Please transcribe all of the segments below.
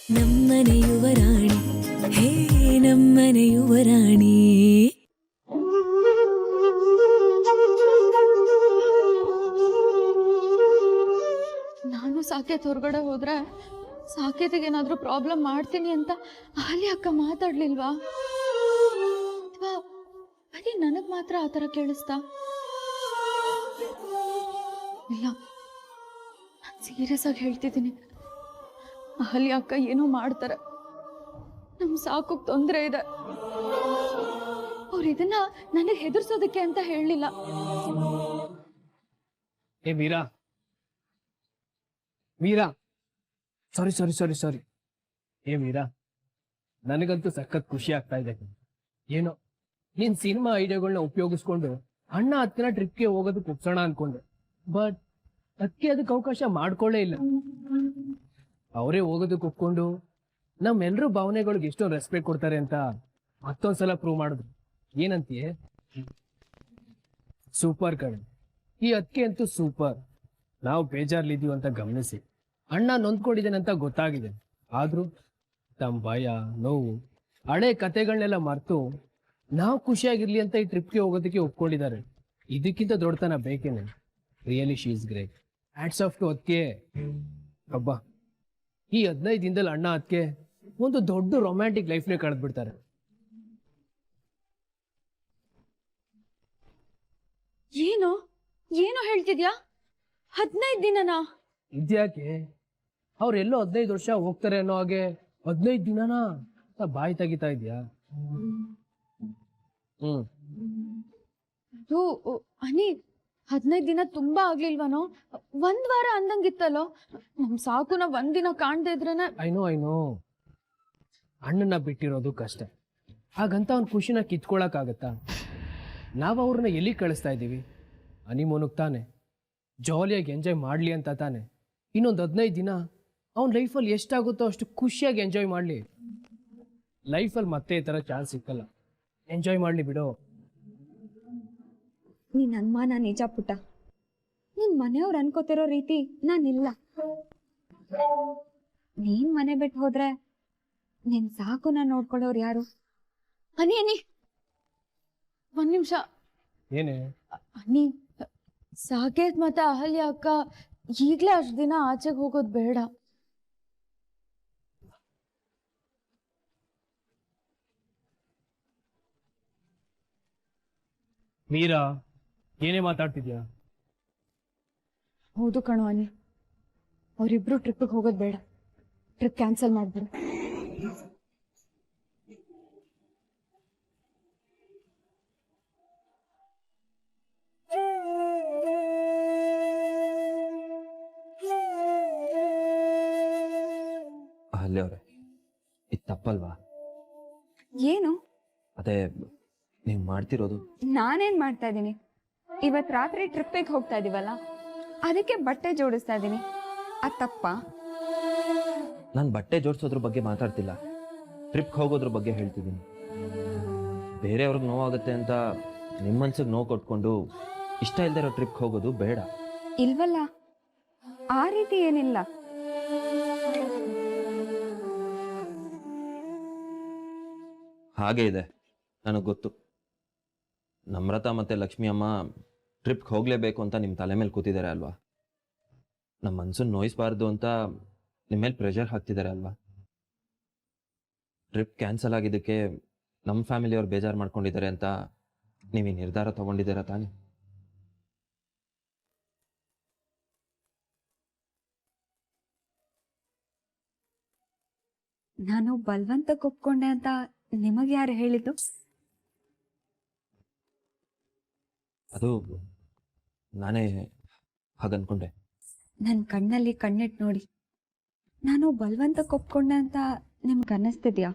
ನಮ್ಮನೆ ಯುವರಾಣಿ ಹೇ ನಮ್ಮನೆ ಯುವರಾಣಿ. ನಾನು ಸಾಕೇತ್ ಹೊರಗಡೆ ಹೋದ್ರೆ ಸಾಕೇತಿಗೆ ಏನಾದರೂ ಪ್ರಾಬ್ಲಮ್ ಮಾಡ್ತೀನಿ ಅಂತ ಅಲ್ಲಿ ಅಕ್ಕ ಮಾತಾಡ್ಲಿಲ್ವಾ? ಅಥವಾ ಬರೀ ನನಗೆ ಮಾತ್ರ ಆ ಥರ ಕೇಳಿಸ್ತಾ? ಇಲ್ಲ, ನಾನು ಸೀರಿಯಸ್ ಆಗಿ ಹೇಳ್ತಿದ್ದೀನಿ. ಅಲ್ಲಿ ಅಕ್ಕ ಏನೋ ಮಾಡ್ತಾರೆ, ನಮ್ಮ ಸಾಕೋಕ್ ತೊಂದರೆ ಇದೆ. ಅವ್ರು ಇದನ್ನ ನನಗೆ ಹೆದರ್ಸೋದಕ್ಕೆ ಅಂತ ಹೇಳಲಿಲ್ಲ. ಏ ಮೀರಾ, ಮೀರಾ, ಸಾರಿ ಸಾರಿ ಸಾರಿ ಸಾರಿ. ಏ ಮೀರಾ, ನನಗಂತೂ ಸಖತ್ ಖುಷಿ ಆಗ್ತಾ ಇದೆ. ಏನೋ ನೀನ್ ಸಿನಿಮಾ ಐಡಿಯಾಗಳನ್ನ ಉಪಯೋಗಿಸ್ಕೊಂಡು ಅಣ್ಣ ಅತ್ತಿನ ಟ್ರಿಪ್ಗೆ ಹೋಗೋದಕ್ಕೆ ಒಪ್ಸೋಣ ಅನ್ಕೊಂಡೆ. ಬಟ್ ಅದಕ್ಕೆ ಅದಕ್ಕೆ ಅವಕಾಶ ಮಾಡ್ಕೊಳ್ಳೇ ಇಲ್ಲ. ಅವರೇ ಹೋಗೋದಕ್ಕೆ ಒಪ್ಕೊಂಡು ನಮ್ಮೆಲ್ಲರೂ ಭಾವನೆಗಳಿಗೆ ಎಷ್ಟೊಂದು ರೆಸ್ಪೆಕ್ಟ್ ಕೊಡ್ತಾರೆ ಅಂತ ಮತ್ತೊಂದ್ಸಲ ಪ್ರೂವ್ ಮಾಡಿದ್ರು. ಏನಂತೀಯ? ಸೂಪರ್ ಕಣೆ, ಈ ಅದಕ್ಕೆ ಅಂತೂ ಸೂಪರ್. ನಾವು ಬೇಜಾರ್ಲಿದ್ದೀವಿ ಅಂತ ಗಮನಿಸಿ ಅಣ್ಣ ನೊಂದ್ಕೊಂಡಿದ್ದೇನೆ ಅಂತ ಗೊತ್ತಾಗಿದೆ. ಆದ್ರೂ ತಮ್ಮ ಭಯ, ನೋವು, ಹಳೆ ಕತೆಗಳನ್ನೆಲ್ಲ ಮರೆತು ನಾವು ಖುಷಿಯಾಗಿರ್ಲಿ ಅಂತ ಈ ಟ್ರಿಪ್ಗೆ ಹೋಗೋದಕ್ಕೆ ಒಪ್ಕೊಂಡಿದ್ದಾರೆ. ಇದಕ್ಕಿಂತ ದೊಡ್ಡತನ ಬೇಕೇನೆ. Really she is great. Hats off to ಅದಕ್ಕೆ. ಹಬ್ಬ, ಈ 15 ದಿನದಲ್ಲಿ ಅಣ್ಣ ಅದಕ್ಕೆ ಒಂದು ದೊಡ್ಡ ರೊಮ್ಯಾಂಟಿಕ್ ಲೈಫ್ನೇ ಕಳೆದ್ಬಿಡ್ತಾರೆ. ಏನು ಏನು ಹೇಳ್ತಿದ್ಯಾ? 15 ದಿನನಾ? ಇದ್ಯಾಕೆ ಅವ್ರೆಲ್ಲೋ 15 ವರ್ಷ ಹೋಗ್ತಾರೆ ಅನ್ನೋ ಹಾಗೆ 15 ದಿನನಾ ಬಾಯಿ ತೆಗಿತಾ ಇದ್ಯಾ? ಅದು ಅನಿ, 15 ದಿನ ತುಂಬಾ ಆಗ್ಲಿಲ್ವನೋ? 1 ವಾರ ಅಂದಂಗಿತ್ತಲ್ಲೋ. ನಮ್ ಸಾಕು ನಾವ್ 1 ದಿನ ಕಾಣ್ದೇ ಇದ್ರೇನೆ. ಐನೋ ಅಣ್ಣನ ಬಿಟ್ಟಿರೋದು ಕಷ್ಟ. ಹಾಗಂತ ಅವ್ನ ಖುಷಿನ ಕಿತ್ಕೊಳಕ್ಕಾಗತ್ತಾ? ನಾವು ಅವ್ರನ್ನ ಎಲ್ಲಿ ಕಳಿಸ್ತಾ ಇದ್ದೀವಿ? ಹನಿಮೂನಿಗೆ ತಾನೆ, ಜಾಲಿಯಾಗಿ ಎಂಜಾಯ್ ಮಾಡಲಿ ಅಂತ ತಾನೆ. ಇನ್ನೊಂದು 15 ದಿನ ಅವ್ನ ಲೈಫಲ್ಲಿ ಎಷ್ಟಾಗುತ್ತೋ ಅಷ್ಟು ಖುಷಿಯಾಗಿ ಎಂಜಾಯ್ ಮಾಡಲಿ. ಲೈಫಲ್ಲಿ ಮತ್ತೆ ಈ ಥರ ಚಾನ್ಸ್ ಸಿಕ್ಕಲ್ಲ. ಎಂಜಾಯ್ ಮಾಡಲಿ ಬಿಡು. ನಿನ್ನ ಅನುಮಾನ ನಿಜ ಪುಟ್ಟ. ನಿನ್ ಮನೆಯವ್ರು ಅನ್ಕೋತಿರೋ ರೀತಿ ನಾನಿಲ್ಲ. ನೀನ್ ಮನೆ ಬಿಟ್ಟು ಹೋದ್ರೆ ನಿನ್ ಸಾಕುನ ನೋಡ್ಕೊಳ್ಳೋರು ಯಾರು? ಅನಿ ಅನಿ, 1 ನಿಮಿಷ. ಏನೇ? ಅನಿ, ಸಾಕೇತ್ ಮತ್ತೆ ಅಹಲ್ಯ ಅಕ್ಕ ಈಗ್ಲೇ ಅಷ್ಟು ದಿನ ಆಚೆಗೆ ಹೋಗೋದು ಬೇಡ. ಮೀರಾ, ಏನೇ ಮಾತಾಡ್ತಿದ್ಯಾ? ಹೌದು ಕಣೋ ಅನಿ, ಅವರಿಬ್ರು ಟ್ರಿಪ್ಪಿಗೆ ಹೋಗೋದು ಬೇಡ. Trip cancel ಮಾಡ್ಬಿಡು. ಅಹಲ್ಯವ್ರೆ, ಇದು ತಪ್ಪಲ್ವಾ? ಏನು? ಅದೇ ನೀವು ಮಾಡ್ತಿರೋದು. ನಾನೇನ್ ಮಾಡ್ತಾ ಇದ್ದೀನಿ? ಇವತ್ ರಾತ್ರಿ ಟ್ರಿಪ್ಪಿಗೆ ಹೋಗ್ತಾ ಇದೀವಲ್ಲ, ಅದಕ್ಕೆ ಬಟ್ಟೆ ಜೋಡಿಸ್ತಾ ಇದ್ದೀನಿ. ಅದು ತಪ್ಪಾ? ನಾನು ಬಟ್ಟೆ ಜೋಡಿಸೋದ್ರ ಬಗ್ಗೆ ಮಾತಾಡ್ತಿಲ್ಲ, ಟ್ರಿಪ್ಗೆ ಹೋಗೋದ್ರ ಬಗ್ಗೆ ಹೇಳ್ತಿದ್ದೀನಿ. ಬೇರೆಯವ್ರಿಗೆ ನೋವಾಗುತ್ತೆ ಅಂತ ನಿಮ್ಮ ಮನ್ಸಿಗೆ ನೋವು ಕೊಟ್ಕೊಂಡು ಇಷ್ಟ ಇಲ್ದೇ ಇರೋ ಟ್ರಿಪ್ಗೆ ಹೋಗೋದು ಬೇಡ. ಇಲ್ವಲ್ಲ, ಆ ರೀತಿ ಏನಿಲ್ಲ. ಹಾಗೆ ಇದೆ, ನನಗೆ ಗೊತ್ತು. ನಮ್ರತಾ ಮತ್ತು ಲಕ್ಷ್ಮಿ ಅಮ್ಮ ಟ್ರಿಪ್ಗೆ ಹೋಗಲೇಬೇಕು ಅಂತ ನಿಮ್ಮ ತಲೆ ಮೇಲೆ ಕೂತಿದ್ದಾರೆ ಅಲ್ವಾ? ನಮ್ಮ ಮನ್ಸನ್ನು ನೋಯಿಸಬಾರ್ದು ಅಂತ ನಿಮ್ಮ ಮೇಲೆ ಪ್ರೆಷರ್ ಹಾಕ್ತಿದ್ದಾರೆ ಅಲ್ವಾ? ಟ್ರಿಪ್ ಕ್ಯಾನ್ಸಲ್ ಆಗಿದ್ದಕ್ಕೆ ನಮ್ಮ ಫ್ಯಾಮಿಲಿಯವ್ರು ಬೇಜಾರು ಮಾಡ್ಕೊಂಡಿದ್ದಾರೆ ಅಂತ ನೀವು ಈ ನಿರ್ಧಾರ ತಗೊಂಡಿದ್ದೀರಾ ತಾನೆ? ನಾನು ಬಲವಂತಕ್ಕೆ ಒಪ್ಕೊಂಡೆ ಅಂತ ನಿಮಗೆ ಯಾರು ಹೇಳಿದ್ದು? ಅದು ನಾನೇ ಹಾಗನ್ಕೊಂಡೆ. ನನ್ನ ಕಣ್ಣಲ್ಲಿ ಕಣ್ಣಿಟ್ಟು ನೋಡಿ, ನಾನು ಬಲವಂತಕ್ಕೆ ಒಪ್ಕೊಂಡೆ ಅಂತ ನಿಮ್ಗೆ ಅನ್ನಿಸ್ತಿದ್ಯಾ?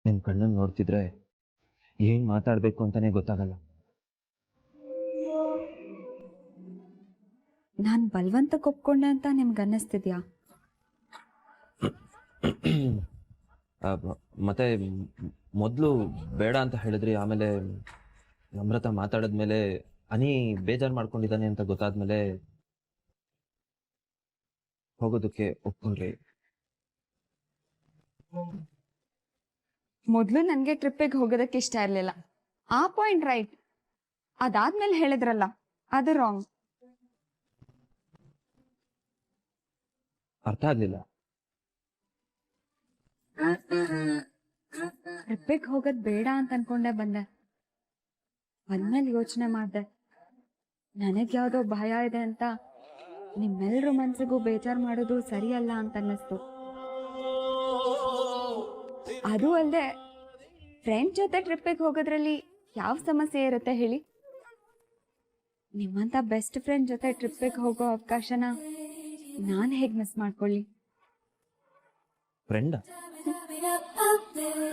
ನಿಮ್ಮ ಕಣ್ಣನ್ನು ನೋಡ್ತಿದ್ರೆ ಏನು ಮಾತಾಡಬೇಕು ಅಂತಾನೆ ಗೊತ್ತಾಗಲ್ಲ. ನಾನು ಬಲವಂತಕ್ಕೆ ಒಪ್ಕೊಂಡೆ ಅಂತ ನಿಮ್ಗೆ ಅನ್ನಿಸ್ತಿದ್ಯಾ? ಮತ್ತೆ ಮೊದಲು ಬೇಡ ಅಂತ ಹೇಳಿದ್ರಿ, ಆಮೇಲೆ ನಮ್ರತ ಮಾತಾಡಿದ್ಮೇಲೆ ಅನಿ ಬೇಜಾರು ಮಾಡ್ಕೊಂಡಿದ್ದಾನೆ ಅಂತ ಗೊತ್ತಾದ್ಮೇಲೆ ಹೋಗೋದಕ್ಕೆ ಒಪ್ಕೊಂಡ್ರಿ. ಮೊದಲು ನನಗೆ ಟ್ರಿಪ್ಪಿಗೆ ಹೋಗೋದಕ್ಕೆ ಇಷ್ಟ ಇರಲಿಲ್ಲ. ಆ ಪಾಯಿಂಟ್ ರೈಟ್. ಅದಾದ್ಮೇಲೆ ಹೇಳಿದ್ರಲ್ಲ, ಅದು ರಾಂಗ್. ಅರ್ಥ ಆಗ್ಲಿಲ್ಲ. ಟ್ರಿಪ್ಪಿಗೆ ಹೋಗೋದ್ ಬೇಡ ಅಂತ ಅನ್ಕೊಂಡೆ ಬಂದೆ. ಬಂದ್ಮೇಲೆ ಯೋಚನೆ ಮಾಡ್ದೆ, ನನಗ್ ಯಾವ್ದೋ ಭಯ ಇದೆ ಅಂತ ನಿಮ್ಮೆಲ್ರ ಮನ್ಸಿಗೂ ಬೇಜಾರ್ ಮಾಡೋದು ಸರಿಯಲ್ಲ ಅಂತ ಅನ್ನಿಸ್ತು. ಅದು ಅಲ್ಲದೆ ಫ್ರೆಂಡ್ ಜೊತೆ ಟ್ರಿಪ್ಪಿಗೆ ಹೋಗೋದ್ರಲ್ಲಿ ಯಾವ ಸಮಸ್ಯೆ ಇರುತ್ತೆ ಹೇಳಿ? ನಿಮ್ಮಂತ ಬೆಸ್ಟ್ ಫ್ರೆಂಡ್ ಜೊತೆ ಟ್ರಿಪ್ಪಿಗೆ ಹೋಗೋ ಅವಕಾಶನ ನಾನು ಹೇಗೆ ಮಿಸ್ ಮಾಡ್ಕೊಳ್ಳಿ? ಫ್ರೆಂಡ?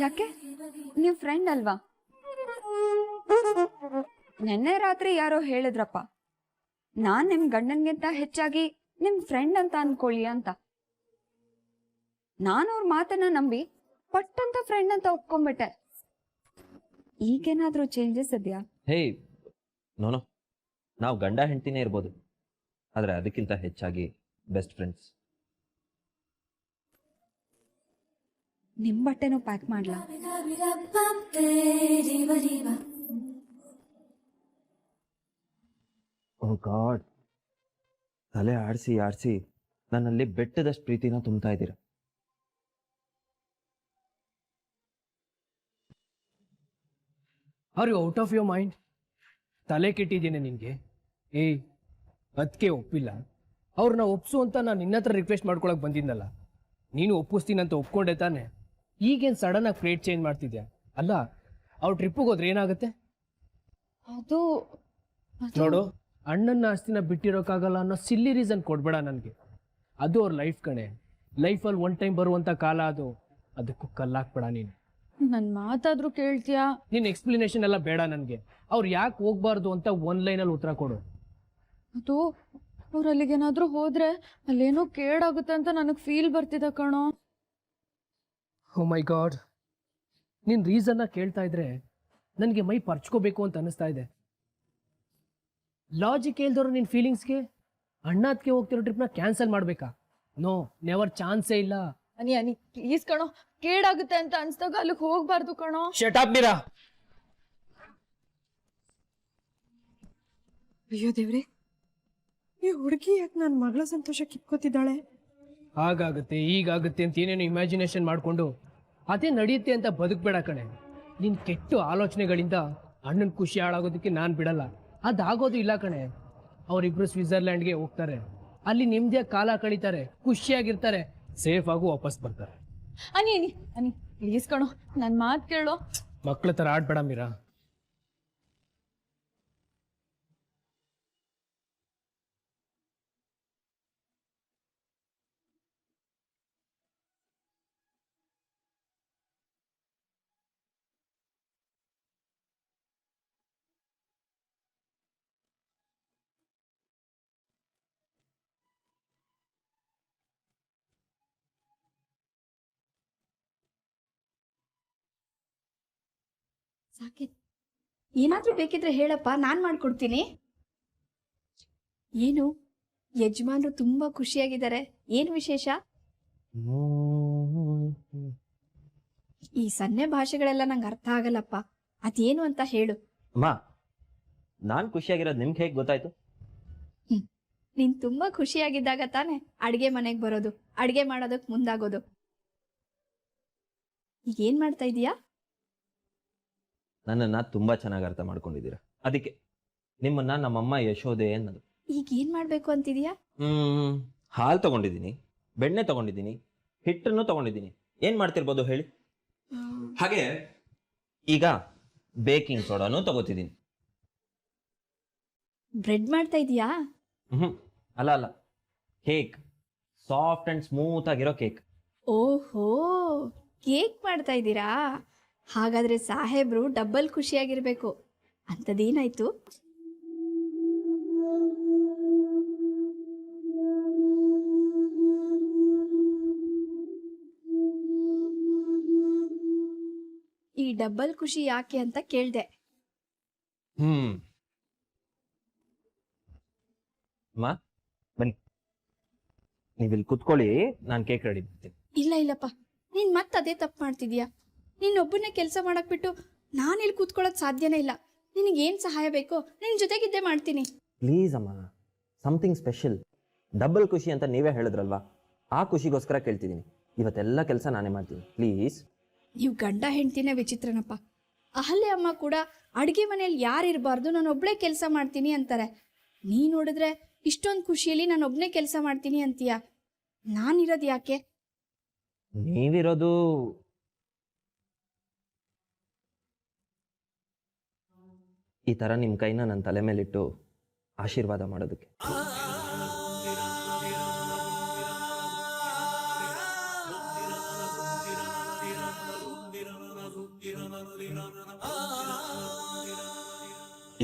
ಯಾಕೆ, ನೀವು ಫ್ರೆಂಡ್ ಅಲ್ವಾ? ನೆನ್ನೆ ರಾತ್ರಿ ಯಾರೋ ಹೇಳಿದ್ರಪ್ಪ, ನಾನ್ ನಿಮ್ ಗಂಡನ್ಗಿಂತ ಹೆಚ್ಚಾಗಿ ನಿಮ್ ಫ್ರೆಂಡ್ ಅಂತ ಅನ್ಕೊಳ್ಳಿ ಅಂತ. ನಾನು ಅವ್ರ ಮಾತನ್ನ ನಂಬಿ ಪಟ್ಟಂತ ಫ್ರೆಂಡ್ ಅಂತ ಒಪ್ಕೊಂಡ್ಬಿಟ್ಟೆ. ಈಗೇನಾದ್ರೂ ಚೇಂಜಸ್ ಇದೆಯಾ? ಹೇ ನೋನೋ, ನಾವು ಗಂಡ ಹೆಂಡ್ತಿನೇ ಇರ್ಬೋದು, ಆದರೆ ಅದಕ್ಕಿಂತ ಹೆಚ್ಚಾಗಿ ಬೆಸ್ಟ್ ಫ್ರೆಂಡ್ಸ್. ನಿಮ್ ಬಟ್ಟೆನೂ ಪ್ಯಾಕ್ ಮಾಡ್ಲಾ? ಓ ಗಾಡ್, ತಲೆ ಆಡಿಸಿ ಆಡಿಸಿ ನನ್ನಲ್ಲಿ ಬೆಟ್ಟದಷ್ಟು ಪ್ರೀತಿನ ತುಂಬ್ತಾ ಇದ್ದೀರ. Are you out of your mind? ತಲೆ ಕೆಟ್ಟಿದ್ದೇನೆ ನಿನಗೆ? ಏಯ್, ಅದಕ್ಕೆ ಒಪ್ಪಿಲ್ಲ. ಅವ್ರನ್ನ ಒಪ್ಸು ಅಂತ ನಾನು ನಿನ್ನ ಹತ್ರ ರಿಕ್ವೆಸ್ಟ್ ಮಾಡ್ಕೊಳಕ್ಕೆ ಬಂದಿದ್ನಲ್ಲ, ನೀನು ಒಪ್ಪಿಸ್ತೀನಂತ ಒಪ್ಕೊಂಡೆ ತಾನೆ? ಈಗೇನು ಸಡನ್ನಾಗಿ ಫ್ರೇಟ್ ಚೇಂಜ್ ಮಾಡ್ತಿದ್ಯಾ? ಅಲ್ಲ, ಅವ್ರು ಟ್ರಿಪ್ಪಿಗೆ ಹೋದ್ರೆ ಏನಾಗುತ್ತೆ? ಅದು ನೋಡು, ಅಣ್ಣನ ಆಸ್ತಿನ ಬಿಟ್ಟಿರೋಕ್ಕಾಗಲ್ಲ ಅನ್ನೋ ಸಿಲ್ಲಿ ರೀಸನ್ ಕೊಡ್ಬೇಡ ನನಗೆ. ಅದು ಅವ್ರ ಲೈಫ್ ಕಣೆ. ಲೈಫಲ್ಲಿ ಒನ್ ಟೈಮ್ ಬರುವಂಥ ಕಾಲ ಅದು. ಅದಕ್ಕೂ ಕಲ್ಲಾಕ್ಬೇಡ ನೀನು. ನನ್ನ ಮಾತಾದ್ರೂ ಕೇಳ್ತೀಯಾ? ನಿನ್ನ ಎಕ್ಸ್ಪ್ಲನೇಷನ್ ಎಲ್ಲ ಬೇಡ ನನಗೆ. ಅವ್ರು ಯಾಕೆ ಹೋಗ್ಬಾರ್ದು ಅಂತ ಒನ್ ಲೈನಲ್ಲಿ ಉತ್ತರ ಕೊಡು. ಅದು ಅವ್ರು ಅಲ್ಲಿಗೇನಾದ್ರೂ ಹೋದ್ರೆ ಅಲ್ಲೇನೋ ಕೇಡಾಗುತ್ತೆ ಅಂತ ನನಗೆ ಫೀಲ್ ಬರ್ತಿದೆ ಕಣೋ. ಓ ಮೈ ಗಾಡ್, ನಿನ್ನ ರೀಸನ್ನ ಕೇಳ್ತಾ ಇದ್ರೆ ನನಗೆ ಮೈ ಪರ್ಚ್ಕೋಬೇಕು ಅಂತ ಅನ್ನಿಸ್ತಾ ಇದೆ. ಲಾಜಿಕ್ ಹೇಳ್ದವ್ರು ನಿನ್ನ ಫೀಲಿಂಗ್ಸ್ಗೆ ಅಣ್ಣ ಅದಕ್ಕೆ ಹೋಗ್ತಿರೋ ಟ್ರಿಪ್ನ ಕ್ಯಾನ್ಸಲ್ ಮಾಡಬೇಕಾ? ನೋ, ನೆವರ್, ಚಾನ್ಸೇ ಇಲ್ಲ. ಅನಿ ಅನಿ ಪ್ಲೀಸ್ ಕಣೋ, ಕೇಡಾಗುತ್ತೆ ಅಂತ ಅನ್ಸ್ದಾಗ ಅಲ್ಲಿಗೆ ಹೋಗ್ಬಾರ್ದು ಕಣೋ. Shut up Meera. ಅಯ್ಯೋ ದೇವ್ರೆ, ಈ ಹುಡುಗಿ ಯಾಕೆ ನನ್ನ ಮಗಳ ಸಂತೋಷ ಕಿತ್ಕೋತಿದ್ದಾಳೆ? ಹಾಗಾಗುತ್ತೆ, ಹೀಗಾಗುತ್ತೆ ಅಂತ ಏನೇನು ಇಮ್ಯಾಜಿನೇಷನ್ ಮಾಡಿಕೊಂಡು ಅದೇ ನಡೆಯುತ್ತೆ ಅಂತ ಬದುಕಬೇಡ ಕಣೆ. ನಿನ್ನ ಕೆಟ್ಟ ಆಲೋಚನೆಗಳಿಂದ ಅಣ್ಣನ ಖುಷಿ ಹಾಳಾಗೋದಕ್ಕೆ ನಾನು ಬಿಡಲ್ಲ. ಅದಾಗೋದು ಇಲ್ಲ ಕಣೆ. ಅವರಿಬ್ರು ಸ್ವಿಟ್ಜರ್ಲ್ಯಾಂಡ್ಗೆ ಹೋಗ್ತಾರೆ, ಅಲ್ಲಿ ನಿಮ್ಮದೇ ಕಾಲ ಕಳೀತಾರೆ, ಖುಷಿಯಾಗಿರ್ತಾರೆ, ಸೇಫ್ ಆಗೂ ವಾಪಸ್ ಬರ್ತಾರೆ. ಅನಿ ಅನಿ ಅನಿ ಪ್ಲೀಸ್ ಕಣೋ, ನನ್ನ ಮಾತು ಕೇಳೋ. ಮಕ್ಳ ಥರ ಆಡ್ಬೇಡ ಮೀರಾ. ಸಾಕೇತ್, ಏನಾದ್ರೂ ಬೇಕಿದ್ರೆ ಹೇಳಪ್ಪ, ನಾನ್ ಮಾಡ್ಕೊಡ್ತೀನಿ. ಏನು ಯಜಮಾನ್ರು ತುಂಬಾ ಖುಷಿಯಾಗಿದ್ದಾರೆ, ಏನ್ ವಿಶೇಷ? ಈ ಸನ್ನೆ ಭಾಷೆಗಳೆಲ್ಲ ನಂಗೆ ಅರ್ಥ ಆಗಲ್ಲಪ್ಪ, ಅದೇನು ಅಂತ ಹೇಳು. ಅಮ್ಮ, ನಾನು ಖುಷಿಯಾಗಿರೋದು ನಿಮ್ಗೆ ಹೇಗೆ ಗೊತ್ತಾಯ್ತು? ನೀನ್ ತುಂಬಾ ಖುಷಿಯಾಗಿದ್ದಾಗ ತಾನೆ ಅಡ್ಗೆ ಮನೆಗ್ ಬರೋದು, ಅಡ್ಗೆ ಮಾಡೋದಕ್ ಮುಂದಾಗೋದು. ಈಗ ಏನ್ ಮಾಡ್ತಾ ಇದೀಯಾ? ನನ್ನನ್ನು ತುಂಬ ಚೆನ್ನಾಗಿ ಅರ್ಥ ಮಾಡ್ಕೊಂಡಿದ್ದೀರಾ. ಅದಕ್ಕೆ ನಿಮ್ಮನ್ನ ನಮ್ಮಮ್ಮ ಯಶೋದೆ ಅನ್ನೋದು. ಈಗ ಏನ್ ಮಾಡ್ಬೇಕು ಅಂತಿದೀಯಾ? ಹಾಲು ತಗೊಂಡಿದ್ದೀನಿ, ಬೆಣ್ಣೆ ತಗೊಂಡಿದ್ದೀನಿ, ಹಿಟ್ಟನ್ನು ತಗೊಂಡಿದ್ದೀನಿ. ಏನು ಮಾಡ್ತಿರ್ಬೋದು ಹೇಳಿ? ಹಾಗೆ ಈಗ ಬೇಕಿಂಗ್ ಸೋಡಾನು ತಗೋತಿದ್ದೀನಿ. ಬ್ರೆಡ್ ಮಾಡ್ತಾ ಇದೀಯಾ? ಅಲ್ಲ ಅಲ್ಲ, ಕೇಕ್, ಸಾಫ್ಟ್ ಅಂಡ್ ಸ್ಮೂತ್ ಆಗಿರೋ ಕೇಕ್. ಓಹೋ, ಕೇಕ್ ಮಾಡ್ತಾ ಇದ್ದೀರಾ? ಹಾಗಾದ್ರೆ ಸಾಹೇಬ್ರು ಡಬ್ಬಲ್ ಖುಷಿಯಾಗಿರ್ಬೇಕು. ಅಂಥದ್ದೇನಾಯ್ತು? ಈ ಡಬಲ್ ಖುಷಿ ಯಾಕೆ ಅಂತ ಕೇಳ್ದೆ. ಅಮ್ಮ ಬನ್ನಿ, ನೀವಿಲ್ಲಿ ಕುತ್ಕೊಳ್ಳಿ, ನಾನು ಕೇಕ್ ರೆಡಿ ಮಾಡ್ತೀನಿ. ಇಲ್ಲ ಇಲ್ಲಪ್ಪ, ನೀನ್ ಅದೇ ತಪ್ಪು ಮಾಡ್ತಿದ್ಯಾ. ನೀನೊಬ್ಬನೇ ಕೆಲಸ ಮಾಡಕ್ ಬಿಟ್ಟು ನಾನು ಇಲ್ಲಿ ಕೂತ್ಕೊಳ್ಳೋದು ಸಾಧ್ಯನೇ ಇಲ್ಲ. ನಿನಗೇನು ಸಹಾಯ ಬೇಕೋ ನಿನ್ನ ಜೊತೆಗಿದ್ದೇ ಮಾಡ್ತೀನಿ. ಪ್ಲೀಸ್ ಅಮ್ಮ, ಸಮಥಿಂಗ್ ಸ್ಪೆಷಲ್. ಡಬಲ್ ಖುಷಿ ಅಂತ ನೀವೇ ಹೇಳಿದ್ರಲ್ವಾ, ಆ ಖುಷಿಗೋಸ್ಕರ ಕೇಳ್ತಿದ್ದೀನಿ. ಇವತ್ತೆಲ್ಲ ಕೆಲಸ ನಾನೇ ಮಾಡ್ತೀನಿ, ಪ್ಲೀಸ್. ನೀವು ಗಂಡ ಹೆಂಡ್ತಿನೇ ವಿಚಿತ್ರನಪ್ಪ. ಅಹಲ್ಯ ಅಮ್ಮ ಕೂಡ ಅಡುಗೆ ಮನೆಯಲ್ಲಿ ಯಾರಿರಬಾರ್ದು, ನಾನು ಒಬ್ಬಳೇ ಕೆಲಸ ಮಾಡ್ತೀನಿ ಅಂತಾರೆ. ನೀ ನೋಡಿದ್ರೆ ಇಷ್ಟೊಂದು ಖುಷಿಯಲ್ಲಿ ನಾನು ಒಬ್ಬನೇ ಕೆಲಸ ಮಾಡ್ತೀನಿ ಅಂತೀಯ. ನಾನಿರೋದು ಯಾಕೆ? ನೀವಿರೋದು ಈ ಥರ ನಿಮ್ಮ ಕೈನ ನನ್ನ ತಲೆ ಮೇಲಿಟ್ಟು ಆಶೀರ್ವಾದ ಮಾಡೋದಕ್ಕೆ.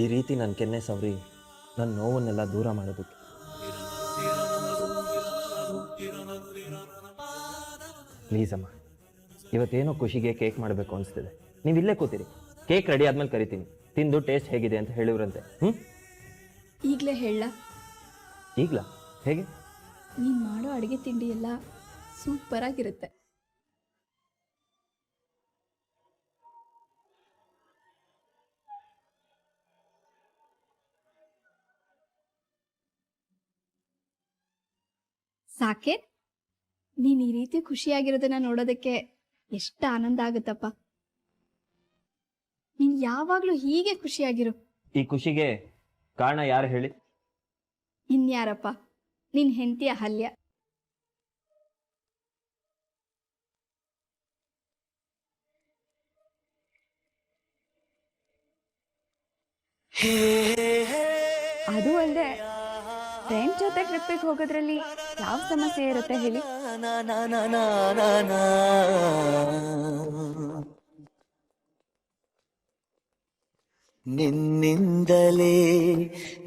ಈ ರೀತಿ ನನ್ನ ಕೆನ್ನೆ ಸವರಿ ನನ್ನ ನೋವನ್ನೆಲ್ಲ ದೂರ ಮಾಡೋದಕ್ಕೆ. ಪ್ಲೀಸ್ ಅಮ್ಮ, ಇವತ್ತೇನೋ ಖುಷಿಗೆ ಕೇಕ್ ಮಾಡಬೇಕು ಅನಿಸ್ತಿದೆ. ನೀವು ಇಲ್ಲೇ ಕೂತೀರಿ, ಕೇಕ್ ರೆಡಿ ಆದ್ಮೇಲೆ ಕರಿತೀನಿ. ತಿಂದು ಟೇಸ್ಟ್ ಹೇಗಿದೆ ಅಂತ ಹೇಳಿವ್ರಂತೆ. ಈಗಲೇ ಹೇಳ? ಈಗ್ಲಾ? ಹೇಗೆ? ನೀನು ಮಾಡೋ ಅಡುಗೆ ತಿಂಡಿ ಎಲ್ಲ ಸೂಪರ್ ಆಗಿರುತ್ತೆ. ಸಾಕೇತ್, ನೀನ್ ಈ ರೀತಿ ಖುಷಿಯಾಗಿರೋದನ್ನ ನೋಡೋದಕ್ಕೆ ಎಷ್ಟು ಆನಂದ ಆಗುತ್ತಪ್ಪ. ನೀನ್ ಯಾವಾಗ್ಲೂ ಹೀಗೆ ಖುಷಿಯಾಗಿರು. ಈ ಖುಷಿಗೆ ಕಾರಣ ಯಾರು ಹೇಳಿ? ಇನ್ಯಾರಪ್ಪ, ನಿನ್ ಹೆಂಡತಿ ಅಹಲ್ಯ. ಅದು ಅಲ್ಲದೆ ಫ್ರೆಂಡ್ ಜೊತೆ ಟ್ರಿಪ್ಪಿಗೆ ಹೋಗೋದ್ರಲ್ಲಿ ಯಾವ ಸಮಸ್ಯೆ ಇರುತ್ತೆ ಹೇಳಿ? ನಿನ್ನಿಂದಲೇ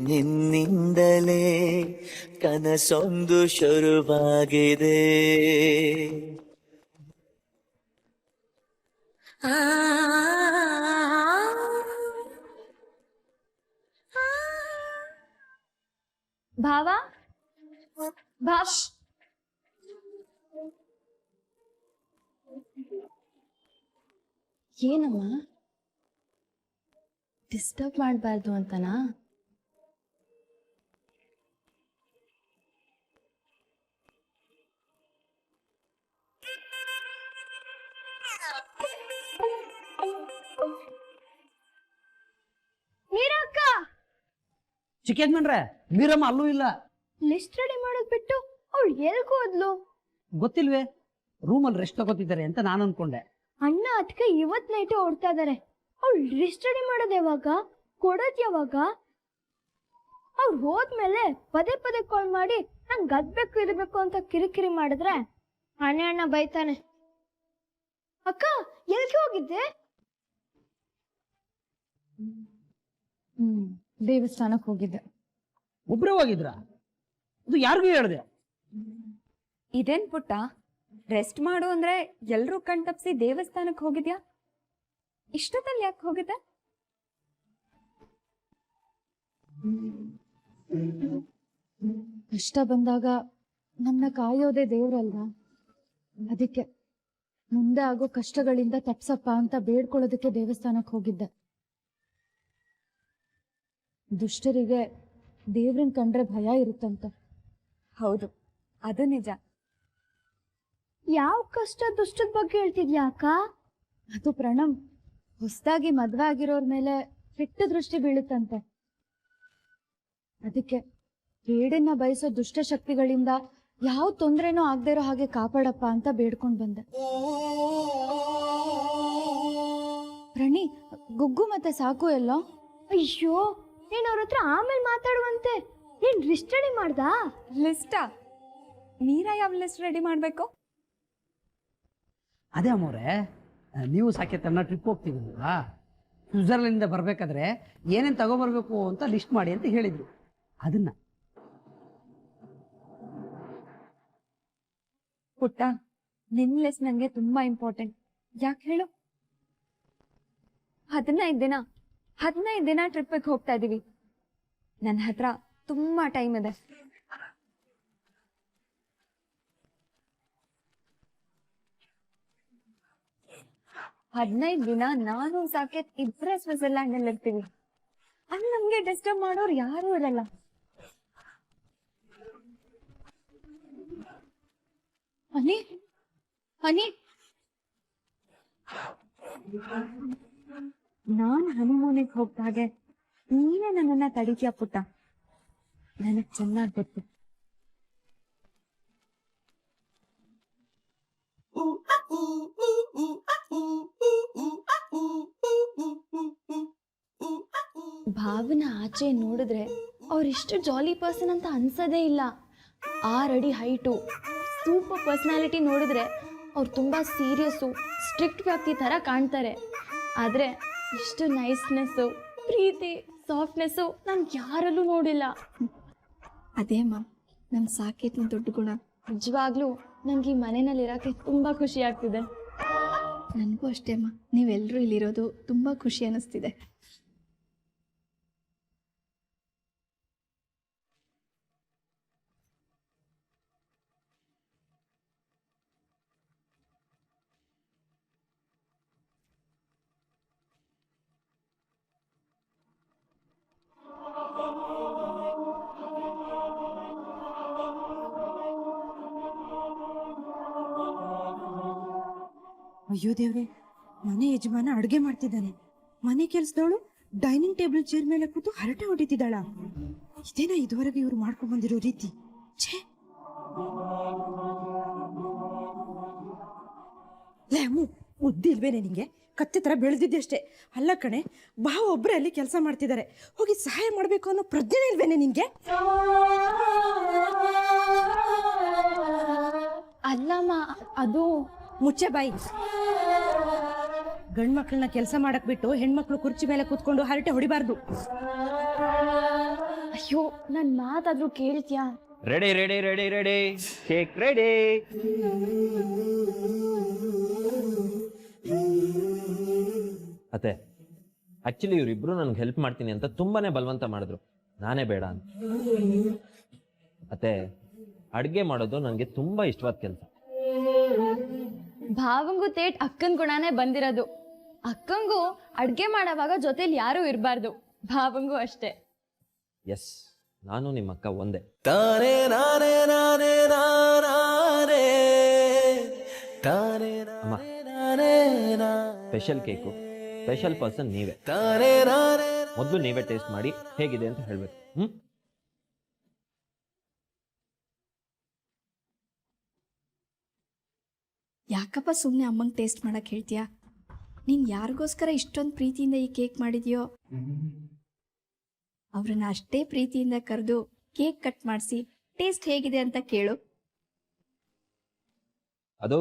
ನಿನ್ನಿಂದಲೇ ಕನಸೊಂದು ಶುರುವಾಗಿದೆ. ಭಾವ, ಭಾವ, ಏನಮ್ಮ? ಡಿಸ್ಟರ್ಬ್ ಮಾಡಬಾರ್ದು ಅಂತನಾ? ಮೀರಕ್ಕ, ಚಿಕ್ಕೇಜ್ಮನ್ರೆ, ವೀರಮ್ಮ ಅಲ್ಲೂ ಇಲ್ಲ. ಲಿಸ್ಟ್ ರೆಡಿ ಮಾಡೋದ್ ಬಿಟ್ಟು ಅವಳು ಎಲ್ಗ್ ಹೋದ್ಲು? ಗೊತ್ತಿಲ್ವೇ, ರೂಮಲ್ಲಿ ರೆಸ್ಟ್ ತಗೋತಿದ್ದಾರೆ ಅಂತ ನಾನು ಅನ್ಕೊಂಡೆ. ಅಣ್ಣ ಅದಕ್ಕೆ ಇವತ್ ನೈಟ್ ಓಡ್ತಾ ಇದಾರೆ. ಅವಳು ಲಿಸ್ಟ್ ರೆಡಿ ಮಾಡೋದ್ ಯಾವಾಗ, ಕೊಡೋದ್ ಯಾವಾಗ? ಅವ್ರು ಹೋದ್ಮೇಲೆ ಪದೇ ಪದೇ ಕಾಲ್ ಮಾಡಿ ನಂಗೆ ಅದ್ಬೇಕು ಇರ್ಬೇಕು ಅಂತ ಕಿರಿಕಿರಿ ಮಾಡಿದ್ರೆ ಅಣ್ಣ ಬೈತಾನೆ. ಅಕ್ಕ, ಎಲ್ಗೆ ಹೋಗಿದ್ದೆ? ದೇವಸ್ಥಾನಕ್ಕೆ ಹೋಗಿದ್ದೆ. ಒಬ್ರೇ ಹೋಗಿದ್ರ? ಅದು ಯಾರಿಗೂ ಹೇಳ್ದೆ? ಇದೇನ್ ಪುಟ್ಟ, ರೆಸ್ಟ್ ಮಾಡು ಅಂದ್ರೆ ಎಲ್ರೂ ಕಣ್ತಪ್ಸಿ ದೇವಸ್ಥಾನಕ್ಕೆ ಹೋಗಿದ್ಯಾ? ಇಷ್ಟೊತ್ತಲ್ಲಿ ಯಾಕೆ ಹೋಗಿದ್ದೆ? ಕಷ್ಟ ಬಂದಾಗ ನನ್ನ ಕಾಯೋದೇ ದೇವ್ರಲ್ವಾ, ಅದಕ್ಕೆ ಮುಂದೆ ಆಗೋ ಕಷ್ಟಗಳಿಂದ ತಪ್ಸಪ್ಪ ಅಂತ ಬೇಡ್ಕೊಳ್ಳೋದಕ್ಕೆ ದೇವಸ್ಥಾನಕ್ಕೆ ಹೋಗಿದ್ದೆ. ದುಷ್ಟರಿಗೆ ದೇವ್ರನ್ ಕಂಡ್ರೆ ಭಯ ಇರುತ್ತಂತ. ಹೌದು, ಅದು ನಿಜ. ಯಾವ ಕಷ್ಟ ದುಷ್ಟದ ಬಗ್ಗೆ ಹೇಳ್ತಿದ್ಯಾ ಅಕ್ಕ? ಅದು ಪ್ರಣಮ್, ಹೊಸದಾಗಿ ಮದ್ವೆ ಆಗಿರೋರ್ ಮೇಲೆ ಕೆಟ್ಟ ದೃಷ್ಟಿ ಬೀಳುತ್ತಂತೆ. ಅದಕ್ಕೆ ಕೇಡನ್ನ ಬಯಸೋ ದುಷ್ಟ ಶಕ್ತಿಗಳಿಂದ ಯಾವ ತೊಂದ್ರೆನೂ ಆಗದೆ ಇರೋ ಹಾಗೆ ಕಾಪಾಡಪ್ಪ ಅಂತ ಬೇಡ್ಕೊಂಡ್ ಬಂದೆ. ಪ್ರಣಿ, ಗುಗ್ಗು ಮತ್ತೆ ಸಾಕು ಎಲ್ಲೋ? ಅಯ್ಯೋ, ನೀನ್ ಅವ್ರ ಹತ್ರ ಆಮೇಲೆ ಮಾತಾಡುವಂತೆ. ನೀನ್ ಲಿಸ್ಟ್ ರೆಡಿ ಮಾಡ್ದಾ? ಲಿಸ್ಟಾ? ಮೀರಾ ಯಾವ ಲಿಸ್ಟ್ ರೆಡಿ ಮಾಡ್ಬೇಕು? ಅದೇ ಅಮ್ಮವ್ರೆ, ನೀವು ಸಾಕೇತನ್ನ ಟ್ರಿಪ್ ಹೋಗ್ತಿದ್ದೀರಲ್ವಾ, ಸ್ವಿಟ್ಜರ್ಲೆಂಡಿಂದ ಬರ್ಬೇಕಾದ್ರೆ ಏನೇನು ತಗೊಬರ್ಬೇಕು ಅಂತ ಲಿಸ್ಟ್ ಮಾಡಿ ಅಂತ ಹೇಳಿದ್ರು. ಅದನ್ನ ಪುಟ್ಟ, ನಿನ್ ಲಿಸ್ಟ್ ನಂಗೆ ತುಂಬಾ ಇಂಪಾರ್ಟೆಂಟ್. ಯಾಕೆ ಹೇಳು? 15 ದಿನ ಟ್ರಿಪ್ಪಿಗೆ ಹೋಗ್ತಾ ಇದೀವಿ. ನನ್ನ ಹತ್ರ ತುಂಬಾ ಟೈಮ್ ಇದೆ. ಹದಿನೈದು ದಿನ ನಾನು ಸಾಕೇತ್ ಇಬ್ಬರೇ ಸ್ವಿಟ್ಜರ್ಲ್ಯಾಂಡ್ ಅಲ್ಲಿ ಇರ್ತೀವಿ. ಅಲ್ಲಿ ನಮ್ಗೆ ಡಿಸ್ಟರ್ಬ್ ಮಾಡೋರು ಯಾರು ಇರಲ್ಲ. ಹನಿ ಹನಿ ನಾನ್ ಹನಿಮೂನಿಗೆ ಹೋಗ್ದಾಗೆ ನೀನೇ ನನ್ನನ್ನ ತಡಿತೀಯ ಪುಟ್ಟ. ನನಗ್ ಚೆನ್ನಾಗ್ ಗೊತ್ತು. ಭಾವನ ಆಚೆ ನೋಡಿದ್ರೆ ಅವ್ರಿಷ್ಟು ಜಾಲಿ ಪರ್ಸನ್ ಅಂತ ಅನ್ಸೋದೇ ಇಲ್ಲ. 6 ಅಡಿ ಹೈಟು, ಸೂಪರ್ ಪರ್ಸ್ನಾಲಿಟಿ ನೋಡಿದ್ರೆ ಅವ್ರು ತುಂಬ ಸೀರಿಯಸ್ಸು, ಸ್ಟ್ರಿಕ್ಟ್ ವ್ಯಕ್ತಿ ಥರ ಕಾಣ್ತಾರೆ. ಆದರೆ ಇಷ್ಟು ನೈಸ್ನೆಸ್ಸು, ಪ್ರೀತಿ, ಸಾಫ್ಟ್ನೆಸ್ಸು ನಾನು ಯಾರಲ್ಲೂ ನೋಡಿಲ್ಲ. ಅದೇ ಅಮ್ಮ ನಮ್ಮ ಸಾಕೇತಿನ ದೊಡ್ಡ ಗುಣ. ನಿಜವಾಗ್ಲೂ ನನಗೆ ಈ ಮನೆಯಲ್ಲಿರೋಕ್ಕೆ ತುಂಬ ಖುಷಿ ಆಗ್ತಿದೆ. ನನಗೂ ಅಷ್ಟೇ ಅಮ್ಮ, ನೀವೆಲ್ಲರೂ ಇಲ್ಲಿರೋದು ತುಂಬ ಖುಷಿ ಅನ್ನಿಸ್ತಿದೆ. ಅಯ್ಯೋ ದೇವ್ರೆ, ಮನೆ ಯಜಮಾನ ಅಡುಗೆ ಮಾಡ್ತಿದ್ದಾನೆ. ಮನೆ ಕೆಲ್ಸದವಳು ಡೈನಿಂಗ್ ಟೇಬಲ್ ಚೇರ್ ಮೇಲೆ ಕೂತು ಹರಟೆ ಹೊಡಿತಿದ್ದಾಳ. ಇದೇನಾ ಇದುವರೆಗೆ ಇವ್ರು ಮಾಡ್ಕೊಂಡ್ ಬಂದಿರೋ ರೀತಿ? ಛೇ, ಮುದ್ದಿಲ್ವೇನೆ ನಿಂಗೆ? ಕತ್ತೆ ತರ ಬೆಳೆದಿದ್ದೆ ಅಷ್ಟೇ. ಅಲ್ಲ ಕಣೆ, ಭಾವ ಒಬ್ರೆ ಅಲ್ಲಿ ಕೆಲಸ ಮಾಡ್ತಿದ್ದಾರೆ, ಹೋಗಿ ಸಹಾಯ ಮಾಡ್ಬೇಕು ಅನ್ನೋ ಪ್ರಜ್ಞೆ ಇಲ್ವೇನೆ ನಿನ್ಗೆ? ಅಲ್ಲಮ್ಮ, ಅದು ಮುಚ್ಚೆ ಬಾಯಿ. ಗಂಡ್ಮಕ್ಳನ್ನ ಕೆಲಸ ಮಾಡಕ್ ಬಿಟ್ಟು ಹೆಣ್ಮಕ್ಳು ಕುರ್ಚಿ ಮೇಲೆ ಕೂತ್ಕೊಂಡು ಹರಟೆ ಹೊಡಿಬಾರ್ದು. ಅಯ್ಯೋ, ನನ್ನ ಮಾತಾದ್ರೂ ಕೇಳ್ತೀಯಾ? Ready ready ready ready, cake ready. ಅತ್ತೆ, ಆಕ್ಚುಲಿ ಇವರಿಬ್ರು ನನ್ಗೆ ಹೆಲ್ಪ್ ಮಾಡ್ತೀನಿ ಅಂತ ತುಂಬಾನೇ ಬಲವಂತ ಮಾಡಿದ್ರು. ನಾನೇ ಬೇಡ ಅಂತ. ಅತ್ತೆ, ಅಡ್ಗೆ ಮಾಡೋದು ನನಗೆ ತುಂಬಾ ಇಷ್ಟವಾದ ಕೆಲಸ. ಭಾವಂಗೂ ತೇಟ್ ಅಕ್ಕನ ಗುಣನೇ ಬಂದಿರೋದು. ಅಕ್ಕಂಗೂ ಅಡ್ಗೆ ಮಾಡೋವಾಗ ಜೊತೆಲಿ ಯಾರೂ ಇರಬಾರ್ದು. ಭಾವಂಗೂ ಅಷ್ಟೇ. ಎಸ್, ನಾನು ನಿಮ್ಮ ಅಕ್ಕ ಒಂದೇ. ತಾನೇ ನಾನೇ ನಾನೇ ನಾನೇ ತಾನೇ ಅಮ್ಮ, ನಾನೇ ಸ್ಪೆಷಲ್ ಕೇಕು, ಸ್ಪೆಷಲ್ ಪರ್ಸನ್ ನೀವೇ. ತಾನೇ ನಾನೇ ಮೊದಲು ನೀವೇ ಟೇಸ್ಟ್ ಮಾಡಿ ಹೇಗಿದೆ ಅಂತ ಹೇಳ್ಬೇಕು. ಯಾಕಪ್ಪ ಸುಮ್ಮನೆ ಅಮ್ಮಂಗೆ ಟೇಸ್ಟ್ ಮಾಡಕ್ಕೆ ಹೇಳ್ತೀಯಾ? ನೀನು ಯಾರಿಗೋಸ್ಕರ ಇಷ್ಟೊಂದು ಪ್ರೀತಿಯಿಂದ ಈ ಕೇಕ್ ಮಾಡಿದ್ಯೋ ಅವ್ರನ್ನ ಅಷ್ಟೇ ಪ್ರೀತಿಯಿಂದ ಕರೆದು ಕೇಕ್ ಕಟ್ ಮಾಡಿಸಿ ಟೇಸ್ಟ್ ಹೇಗಿದೆ ಅಂತ ಕೇಳು. ಅದು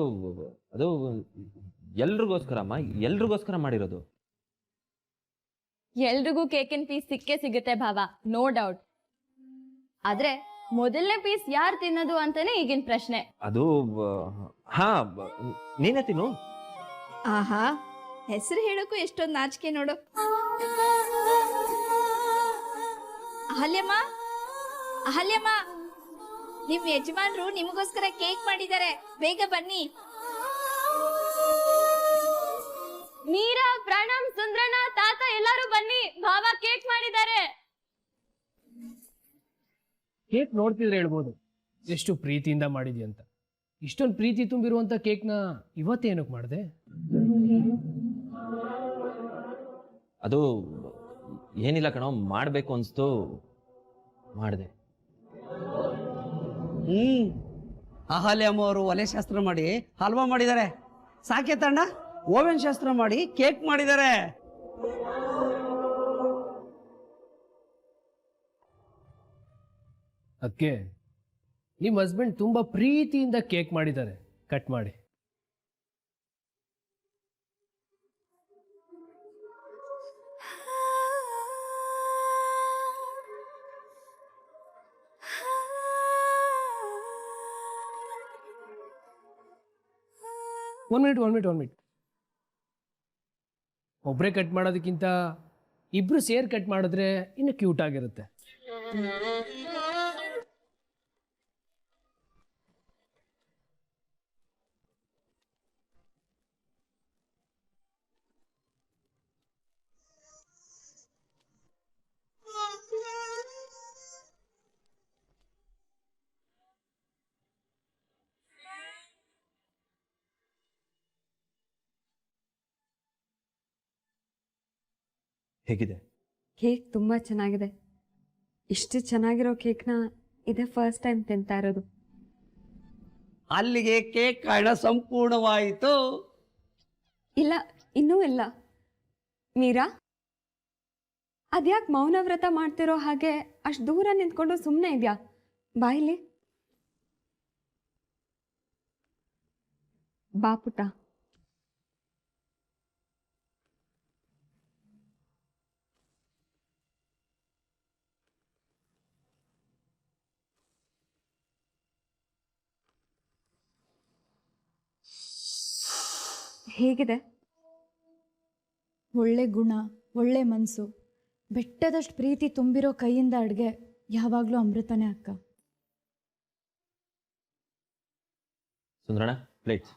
ಅದು ಎಲ್ರಿಗೋಸ್ಕರ ಅಮ್ಮ, ಎಲ್ರಿಗೋಸ್ಕರ ಮಾಡಿರೋದು. ಎಲ್ರಿಗೂ ಕೇಕಿನ ಪೀಸ್ ಸಿಕ್ಕೇ ಸಿಗುತ್ತೆ ಭಾವ, ನೋ ಡೌಟ್. ಆದ್ರೆ ಮೊದಲನೇ ಪೀಸ್ ಯಾರು ತಿನ್ನೋದು ಅಂತಾನೆ ಈಗಿನ ಪ್ರಶ್ನೆ. ಅದು ಹಾ, ನೀನೇ ತಿನ್ನು. ಆಹಾ, ಹೆಸರು ಹೇಳೋಕ್ಕೂ ಎಷ್ಟೊಂದು ನಾಚಿಕೆ ನೋಡು. ಅಹಲ್ಯಮ್ಮ, ಅಹಲ್ಯಮ್ಮ, ನಿಮ್ ಯಜಮಾನ್ರು ನಿಮಗೋಸ್ಕರ ಕೇಕ್ ಮಾಡಿದ್ದಾರೆ, ಬೇಗ ಬನ್ನಿ. ಮೀರಾ, ಪ್ರಣಮ್, ಸುಂದ್ರಣ್ಣ, ತಾತ ಎಲ್ಲರೂ ಬನ್ನಿ, ಭಾವ ಕೇಕ್ ಮಾಡಿದ್ದಾರೆ. ಕೇಕ್ ನೋಡ್ತಿದ್ರೆ ಹೇಳ್ಬೋದು ಎಷ್ಟು ಪ್ರೀತಿಯಿಂದ ಮಾಡಿದ್ಯ ಅಂತ. ಇಷ್ಟೊಂದು ಪ್ರೀತಿ ತುಂಬಿರುವಂತ ಕೇಕ್ನ ಇವತ್ತೇನಕ್ಕೆ ಮಾಡಿದೆ? ಅದು ಏನಿಲ್ಲ ಕಣೋ, ಮಾಡಬೇಕು ಅನ್ಸ್ತು, ಮಾಡಿದೆ. ಅಹಲ್ಯ ಅಮ್ಮ ಅವರು ಒಲೆ ಶಾಸ್ತ್ರ ಮಾಡಿ ಹಲ್ವಾ ಮಾಡಿದ್ದಾರೆ. ಸಾಕೇತಣ್ಣ ಓವೆನ್ ಶಾಸ್ತ್ರ ಮಾಡಿ ಕೇಕ್ ಮಾಡಿದ್ದಾರೆ. ಅದಕ್ಕೆ ನಿಮ್ಮ ಹಸ್ಬೆಂಡ್ ತುಂಬಾ ಪ್ರೀತಿಯಿಂದ ಕೇಕ್ ಮಾಡಿದ್ದಾರೆ, ಕಟ್ ಮಾಡಿ. One minute. ಒಬ್ಬರೇ ಕಟ್ ಮಾಡೋದಕ್ಕಿಂತ ಇಬ್ರು ಸೇರ್ ಕಟ್ ಮಾಡಿದ್ರೆ ಇನ್ನು ಕ್ಯೂಟ್ ಆಗಿರುತ್ತೆ. ಹೇಗಿದೆ? ಕೇಕ್ ತುಂಬ ಚೆನ್ನಾಗಿದೆ. ಇಷ್ಟು ಚೆನ್ನಾಗಿರೋ ಕೇಕ್ನ ಇದೇ ಫಸ್ಟ್ ಟೈಮ್ ತಿಂತಾ ಇರೋದು. ಅಲ್ಲಿಗೆ ಕೇಕ್ ಕಾರಣ ಸಂಪೂರ್ಣವಾಯಿತು. ಇಲ್ಲ, ಇನ್ನೂ ಇಲ್ಲ. ಮೀರಾ, ಅದ್ಯಾಕೆ ಮೌನ ವ್ರತ ಮಾಡ್ತಿರೋ ಹಾಗೆ ಅಷ್ಟು ದೂರ ನಿಂತ್ಕೊಂಡು ಸುಮ್ಮನೆ ಇದೆಯಾ? ಬಾಯಿಲಿ ಬಾ ಪುಟ್ಟ. ಹೇಗಿದೆ? ಒಳ್ಳೆ ಗುಣ, ಒಳ್ಳೆ ಮನಸ್ಸು, ಬೆಟ್ಟದಷ್ಟು ಪ್ರೀತಿ ತುಂಬಿರೋ ಕೈಯಿಂದ ಅಡುಗೆ ಯಾವಾಗಲೂ ಅಮೃತನೇ ಅಕ್ಕ. ಸುಂದರಣ, ಪ್ಲೇಟ್ಸ್.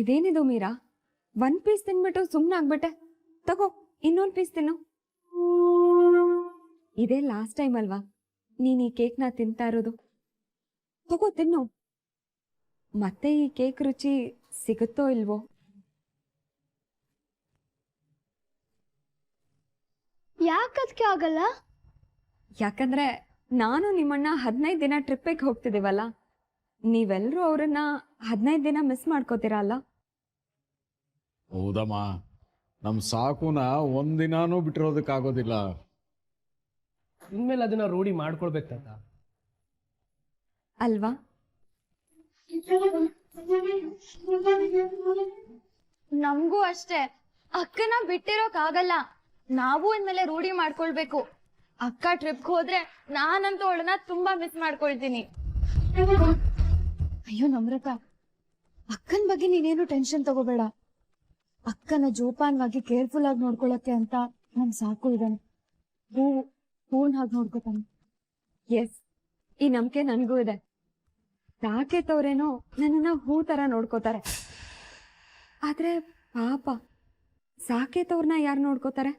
ಇದೇನಿದು ಮೀರಾ? ಒಂದು ಪೀಸ್ ತಿನ್ಬಿಟ್ಟು ಸುಮ್ಮನೆ ಆಗ್ಬಿಟ್ಟೆ. ತಗೋ, ಇನ್ನೊಂದು ಪೀಸ್ ತಿನ್ನು. ಇದೇ ಲಾಸ್ಟ್ ಟೈಮ್ ಅಲ್ವಾ ನೀನು ಈ ಕೇಕ್ನ ತಿಂತಾ ಇರೋದು? ತಗೋ ತಿನ್ನು. ಮತ್ತೆ ಈ ಕೇಕ್ ರುಚಿ ಸಿಗುತ್ತೋ ಇಲ್ವೋ? ಯಾಕದಕ್ಕೆ ಆಗಲ್ಲ? ಯಾಕಂದ್ರೆ ನಾನು ನಿಮ್ಮಣ್ಣ 15 ದಿನ ಟ್ರಿಪ್ಪಿಗೆ ಹೋಗ್ತಿದ್ದೀವಲ್ಲ, ನೀವೆಲ್ಲರೂ ಅವರನ್ನ 15 ದಿನ ಮಿಸ್ ಮಾಡ್ಕೋತೀರಾ ಅಲ್ಲ? ಹೌದಮ್ಮ, ನಮ್ಮ ಸಾಕುನ ಒಂದಿನಾನೂ ಬಿಟ್ಟಿರೋದಕ್ಕಾಗೋದಿಲ್ಲ. ಇನ್ಮೇಲೆ ಅದನ್ನ ರೂಢಿ ಮಾಡ್ಕೊಳ್ಬೇಕು ತಾತ. ಅಲ್ವಾ? ನಮಗೂ ಅಷ್ಟೇ. ಅಕ್ಕನ ಬಿಟ್ಟಿರೋಕ್ಕಾಗಲ್ಲ. ನಾವು ಇನ್ಮೇಲೆ ರೂಢಿ ಮಾಡ್ಕೊಳ್ಬೇಕು. ಅಕ್ಕ ಟ್ರಿಪ್ಗೆ ಹೋದ್ರೆ ನಾನಂತೂ ಅವಳನ್ನ ತುಂಬಾ ಮಿಸ್ ಮಾಡ್ಕೊಳ್ತೀನಿ. ಅಯ್ಯೋ ನಮ್ರತ, ಅಕ್ಕನ ಬಗ್ಗೆ ನೀನೇನು ಟೆನ್ಷನ್ ತಗೋಬೇಡ. ಅಕ್ಕನ ಜೋಪಾನವಾಗಿ ಕೇರ್ಫುಲ್ ಆಗಿ ನೋಡ್ಕೊಳಕ್ಕೆ ಅಂತ ನನ್ ಸಾಕು ಇದ್ದಾನೆ. ಹೂನ್ ಹಾಗೆ ನೋಡ್ಕೋತಾನೆ. ಎಸ್, ಈ ನಂಬಿಕೆ ನನಗೂ ಇದೆ. ಸಾಕೇತವ್ರೇನೋ ನನ್ನನ್ನ ಹೂ ತರ ನೋಡ್ಕೋತಾರೆ. ಆದ್ರೆ ಪಾಪ, ಸಾಕೇತವ್ರನ್ನ ಯಾರು ನೋಡ್ಕೋತಾರೆ?